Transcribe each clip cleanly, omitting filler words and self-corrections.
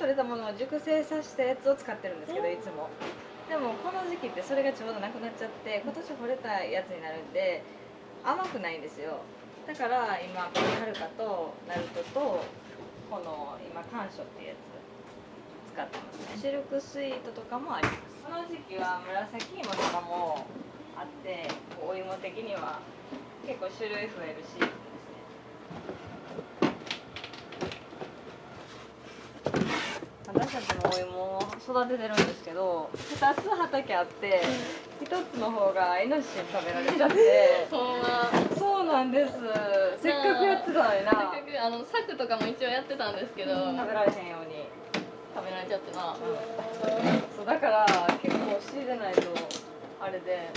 取れたものを熟成させたやつを使ってるんですけど、いつも。でもこの時期ってそれがちょうどなくなっちゃって、今年掘れたやつになるんで甘くないんですよ。だから今このはるかとナルトとこの今甘薯っていうやつ使ってますね。シルクスイートとかもあります。この時期は紫芋とかもあって、お芋的には結構種類増えるシーズンですね。私たちもお芋を育ててるんですけど、2つ畑あって、1つの方がイノシシに食べられちゃって。ほんま。そうなんです。せっかくやってたのにな。せっかく柵とかも一応やってたんですけど、食べられへんように食べられちゃってな。そうだから結構仕入れないとあれで。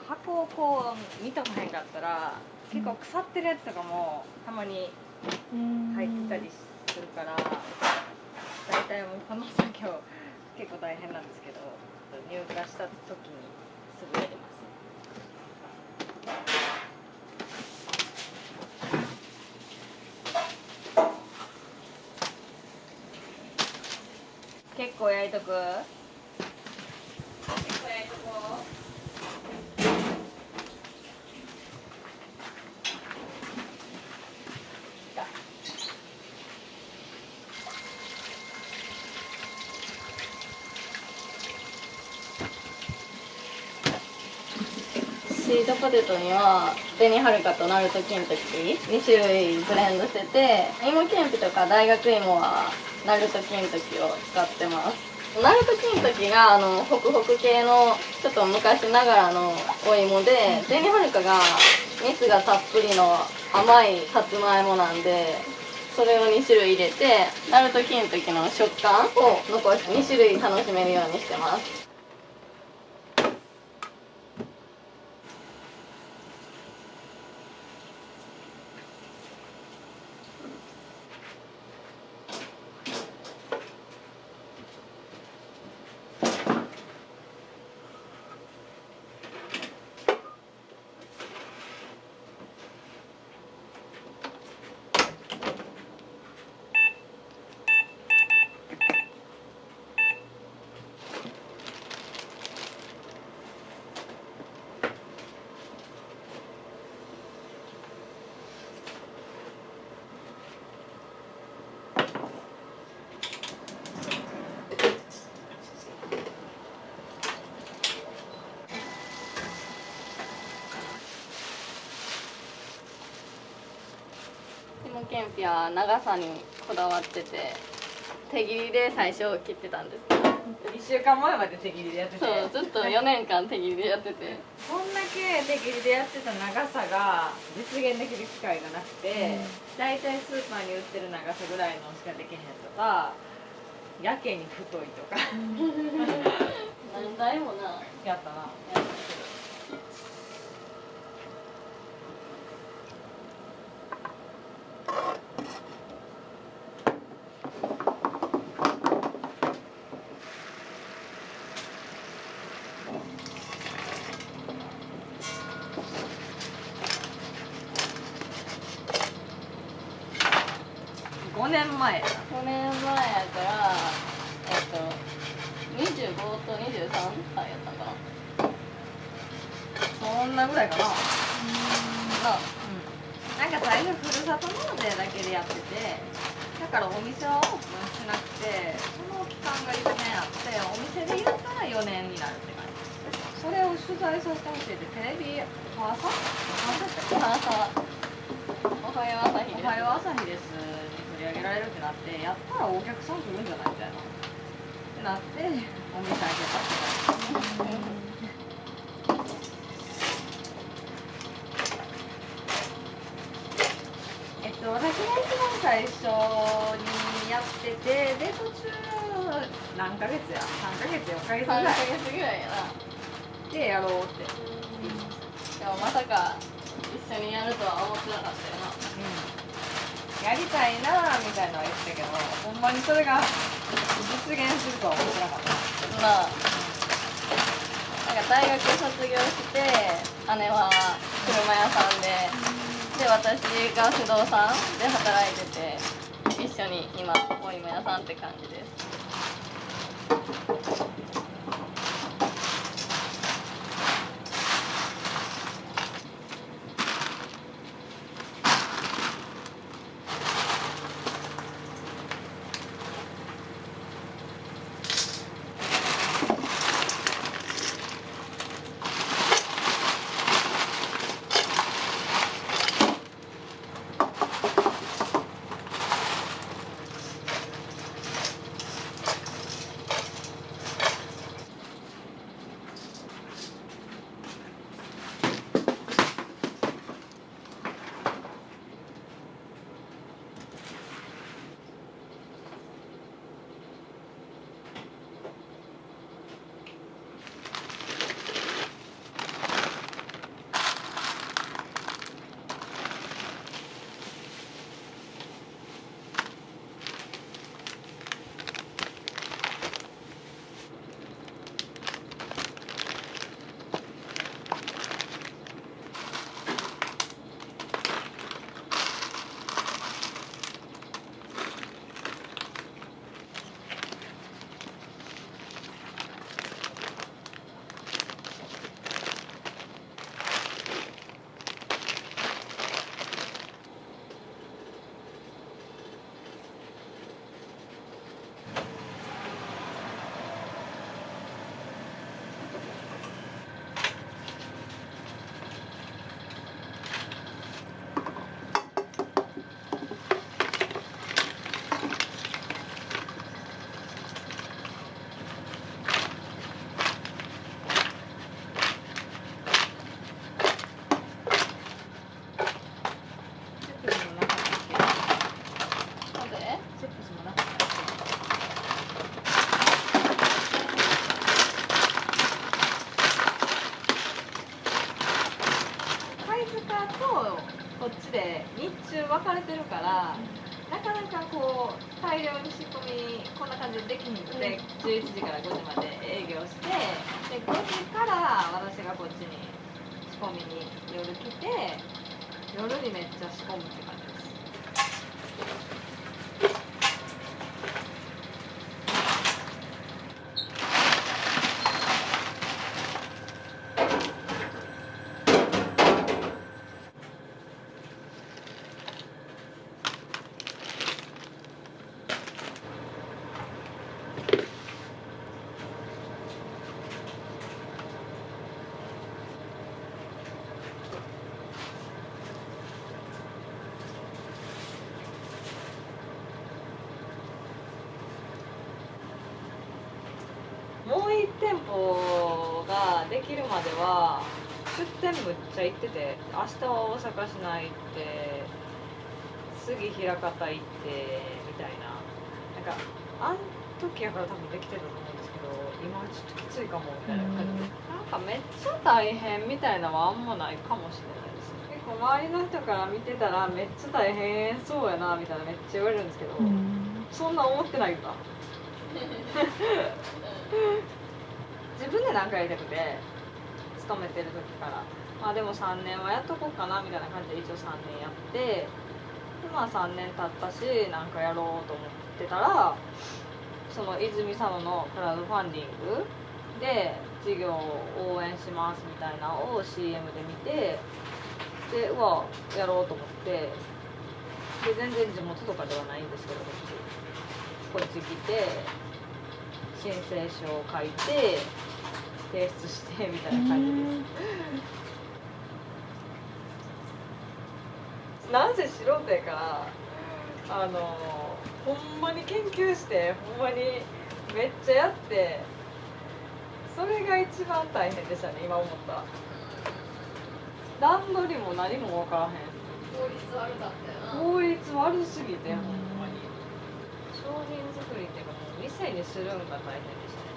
箱をこう見とかへんかったら結構腐ってるやつとかもたまに入ったりするから、大体もうこの作業結構大変なんですけど、入荷した時にすぐやります。結構焼いとく？結構焼いとこう。シートポテトには紅はるかとナルト金時2種類ブレンドしてて、芋けんぴとか大学芋はナルト金時を使ってます。ナルト金時がホクホク系のちょっと昔ながらのお芋で、紅はるかが蜜がたっぷりの甘いさつまいもなんで、それを2種類入れてナルト金時の食感を残して2種類楽しめるようにしてます。芋けんぴは長さにこだわってて、手切りで最初切ってたんですけど、1週間前まで手切りでやってて、そうずっと4年間手切りでやってて、こんだけ手切りでやってた長さが実現できる機会がなくて、だいたいスーパーに売ってる長さぐらいのしかできへんとか、やけに太いとか何台もなやったな。5年前やな。5年前やから25と23歳やったかな。そんなぐらいかな。ななんか最初ふるさと納税だけでやってて、だからお店はオープンしなくて、その期間が1年あって、お店でやったら4年になるって感じ。それを取材させてほしいって、テレビおはさおはよう朝日です。おはよう朝日ですに取り上げられるってなって、やったらお客さん来るんじゃないみたいなってなって、お店開けたって感じ。私が一番最初にやってて、で途中何ヶ月や3ヶ月4ヶ月ぐらい3ヶ月ぐらいやな。でやろうって、でもまさか一緒にやるとは思ってなかったよな。やりたいなみたいなのは言ってたけど、ほんまにそれが実現するとは思ってなかった。まあなんか大学卒業して姉は車屋さんで私が不動産で働いてて一緒に今お芋屋さんって感じです。こっちで日中分かれてるから、なかなかこう大量に仕込みこんな感じでできひんくて、11時から5時まで営業して、で5時から私がこっちに仕込みに夜来て、夜にめっちゃ仕込むって感じです。もう1店舗ができるまでは出店むっちゃ行ってて、明日は大阪市内行って次枚方行ってみたいな、なんかあん時やから多分できてたと思うんですけど、今ちょっときついかもみたいな感じで、なんかめっちゃ大変みたいなのはあんまないかもしれないです。結構周りの人から見てたらめっちゃ大変そうやなみたいなめっちゃ言われるんですけど、そんな思ってないんだ自分で何かやりたくて勤めてる時から、まあでも3年はやっとこうかなみたいな感じで一応3年やって、でまあ3年経ったしなんかやろうと思ってたら、その泉佐野のクラウドファンディングで事業を応援しますみたいなのを CM で見て、でうわやろうと思って、で全然地元とかではないんですけど、こっち来て申請書を書いて提出してみたいな感じです。なんせ素人やからほんまに研究してほんまにめっちゃやって、それが一番大変でしたね今思ったら。段取りも何も分からへん。効率悪かったよな。効率悪すぎてほんまに商品作りっていうかもう店にするんが大変でしたね。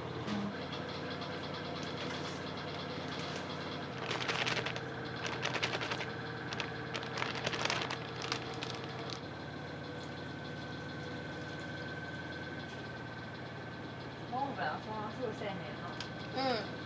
からそのまますぐせえへんの。うん。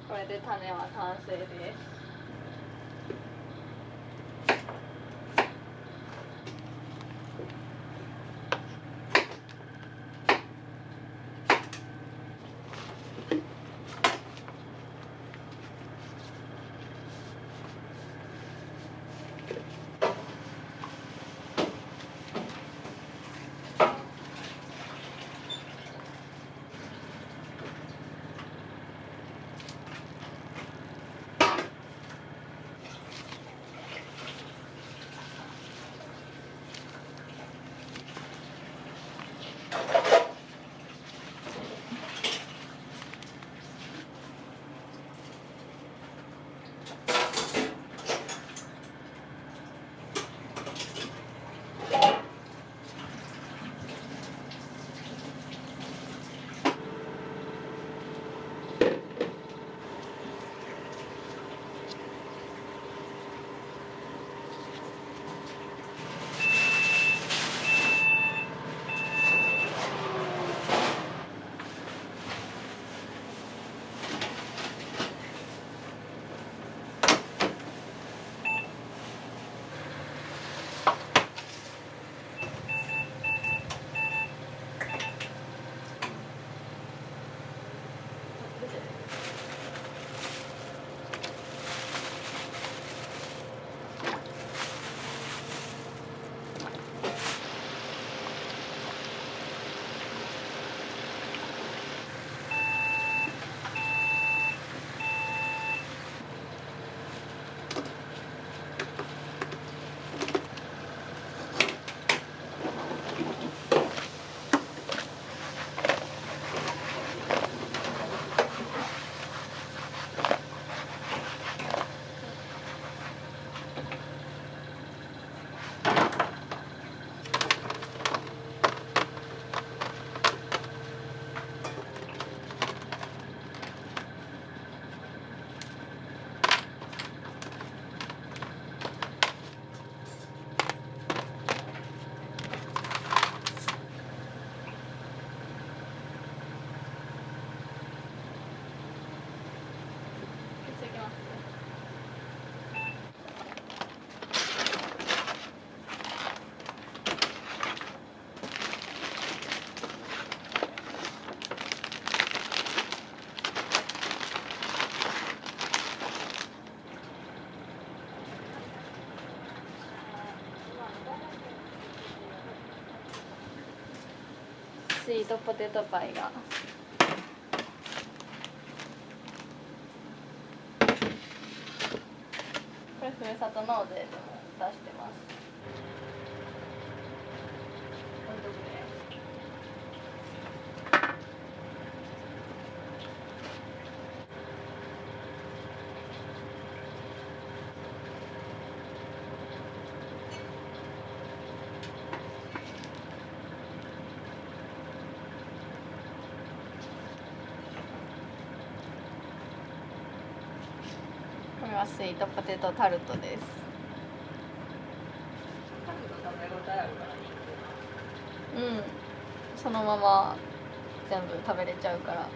これで種は完成です。スイートポテトパイがこれふるさと納税でも出してます。置いとくね。これはスイートポテトタルトです。タルト食べ応えあるからいいけどな。うん、そのまま全部食べれちゃうから。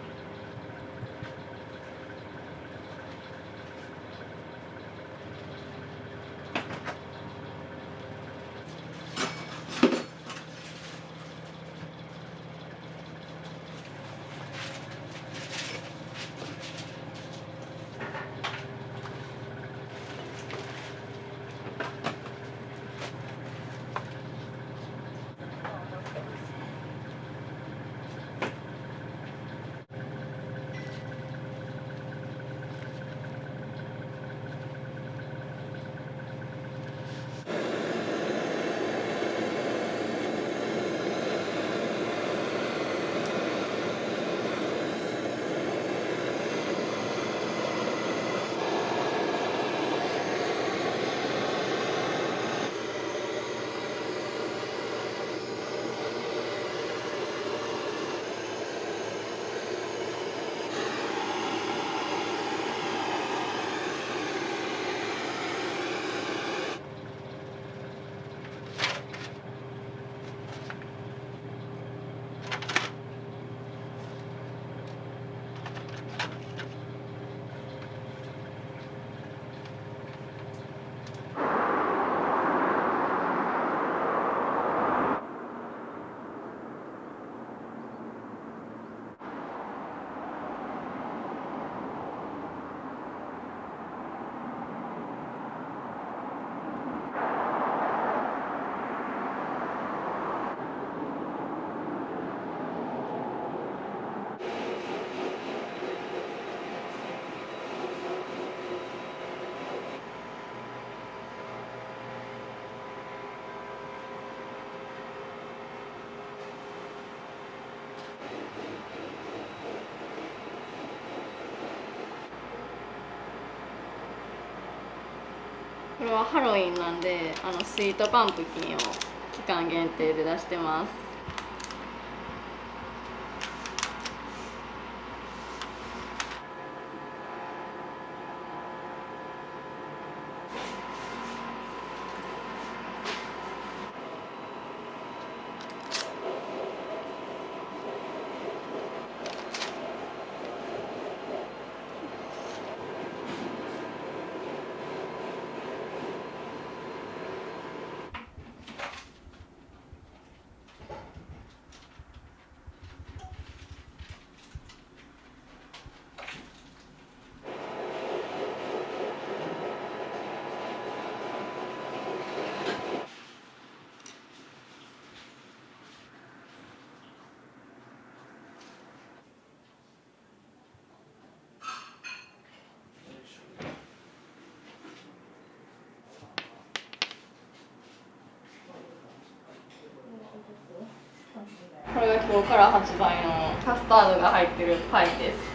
これはハロウィンなんでスイートパンプキンを期間限定で出してます。これが今日から発売のカスタードが入ってるパイです。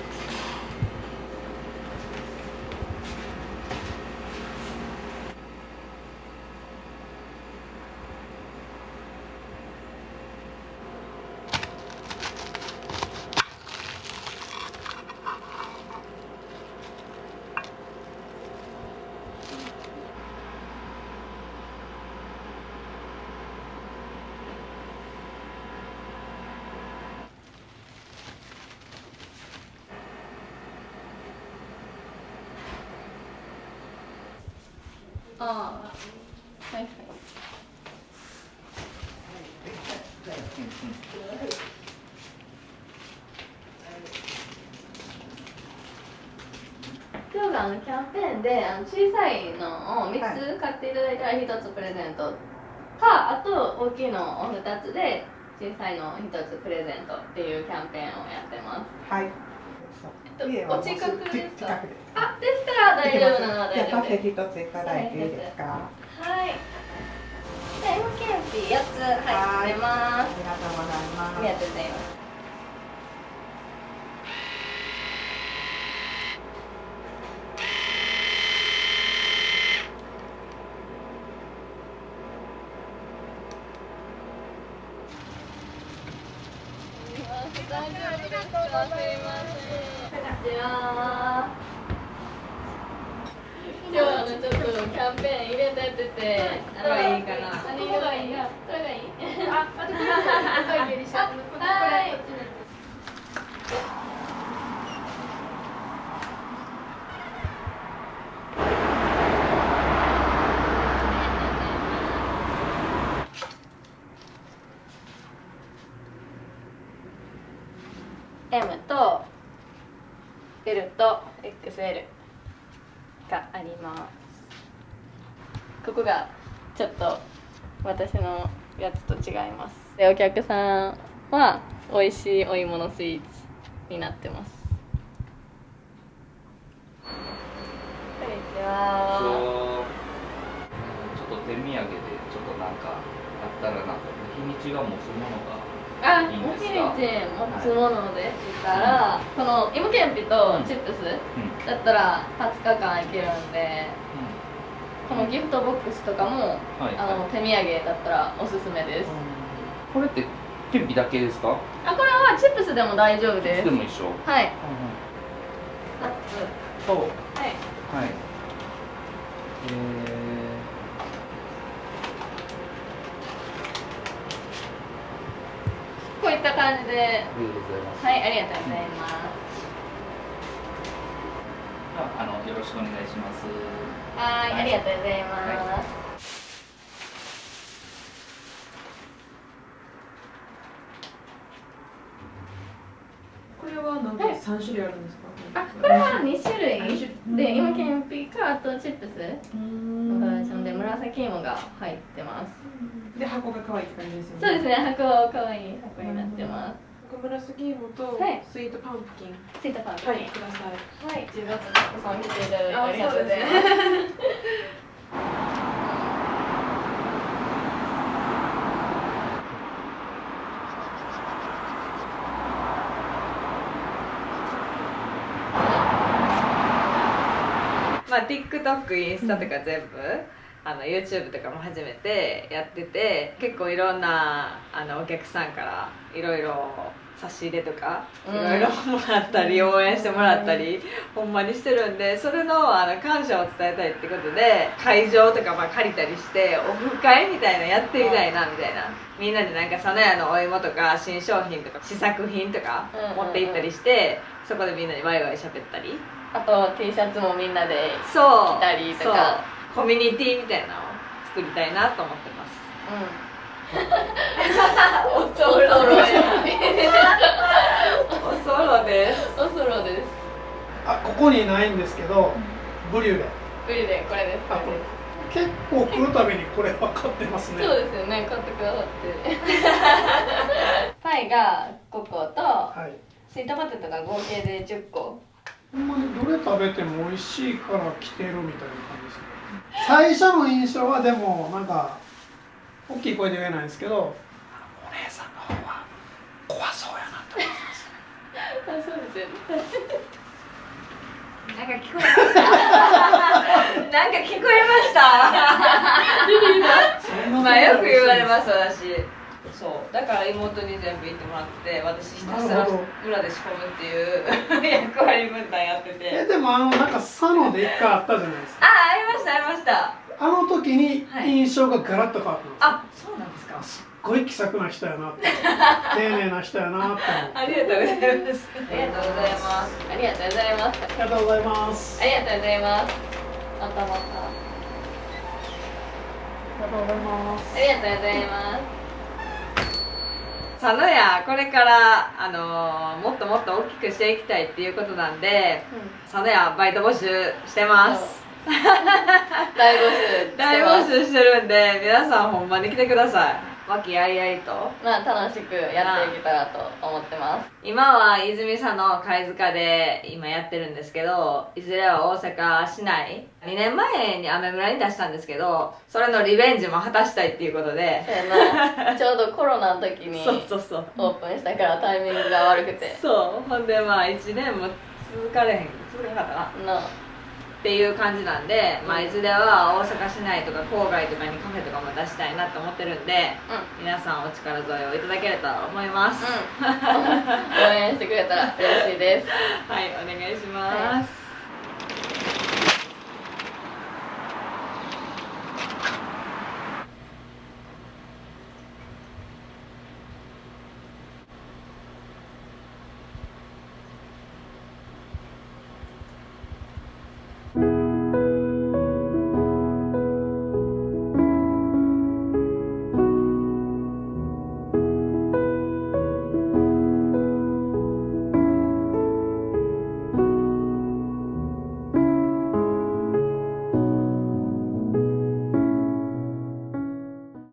ああ、はいはい。今日がキャンペーンで小さいのを3つ買っていただいたら1つプレゼントか、あと大きいのを2つで小さいのを1つプレゼントっていうキャンペーンをやってます。はい。お近くですか？あ、でしたら大丈夫なのは大丈夫です。パフェ一ついただいていいですか？はい。で、Mケンピ4つ入ってます。ありがとうございます。ありがとうございます。大丈夫ですか？すいません。こんにちは。今日ちょっとキャンペーンイベントやってて、これいいかな。何色がいい？これがいい？あとこれもいけるし、これこっちのやつ。M と L と XL があります。ここがちょっと私のやつと違います。でお客さんは美味しいお芋のスイーツになってます。こんにちは。ちょっと手土産でちょっとなんかあったらなと。日にちが持つものがあ、いいんです日か？にち持つものでしたら、この芋けんぴとチップスだったら20日間いけるんで、このギフトボックスとかも、手土産だったらおすすめです。これってけんぴだけですか？あ、これはチップスでも大丈夫です。でも一緒。はい。そう。はい。はい。こういった感じで。ありがとうございます。はい、ありがとうございます。よろしくお願いします。はい、ありがとうございます。これはなんか3種類あるんですか？あ、これは2種類で、芋けんぴかあとチップスのバージョンで紫芋が入ってます。で箱が可愛いって感じですよね。そうですね、箱かわいい箱になってます。紫芋とスイートパンプキン。スイートパンプキン。はい、ください。はい、10月たくさん来ていただいてありがとうございます。まあ TikTok、インスタとか全部、YouTube とかも初めてやってて、結構いろんなお客さんからいろいろ差し入れとかいろいろもらったり、応援してもらったりほんまにしてるんで、それの感謝を伝えたいってことで会場とかまあ借りたりしてオフ会みたいなやってみたいなみたいな、みんなでなんかサノヤのお芋とか新商品とか試作品とか持って行ったりして、そこでみんなにワイワイ喋ったり、あと T シャツもみんなでそう着たりとそうか、コミュニティみたいなのを作りたいなと思ってます。おそろです。おそろです。おそろです。あ、ここにないんですけど、ブリュレ。ブリでこれです。これです。結構来るたびにこれは買ってますね。そうですよね、買ってくださってパイが5個とはい。スイートポテトが合計で10個。ほんまにどれ食べても美味しいから来てるみたいな感じですね。最初の印象はでもなんか大きい声で言えないんですけど、お姉さんの方は怖そうやなって思いますね。あ、そうですよね。なんか聞こえました。なんか聞こえました。まあよく言われます私。そうだから妹に全部言ってもらって、私ひたすら裏で仕込むっていう役割分担やってて。でもなんか佐野で一回あったじゃないですか。ありましたありました。あの時に印象がガラッと変わったんです。あ、そうなんですか。すっごい気さくな人やなって、丁寧な人やなって思って。ありがとうございます。ありがとうございます。ありがとうございます。ありがとうございます。ありがとうございます。またまた。ありがとうございます。ありがとうございます。佐野屋これからもっともっと大きくしていきたいっていうことなんで、佐野屋バイト募集してます。大募集して大ます。募集してるんで、皆さんほんまに来てください。和気あいあいとまあ楽しくやっていけたらと思ってます。今は泉佐野貝塚で今やってるんですけど、いずれは大阪市内2年前にアメ村に出したんですけど、それのリベンジも果たしたいっていうことで、そうやな、ちょうどコロナの時にそうそうそうオープンしたからタイミングが悪くて、そうほんでまあ1年も続かなかったなっていう感じなんで、まあ、いずれは大阪市内とか郊外とかにカフェとかも出したいなと思ってるんで、皆さんお力添えをいただければと思います、応援してくれたら嬉しいです。はい、お願いします、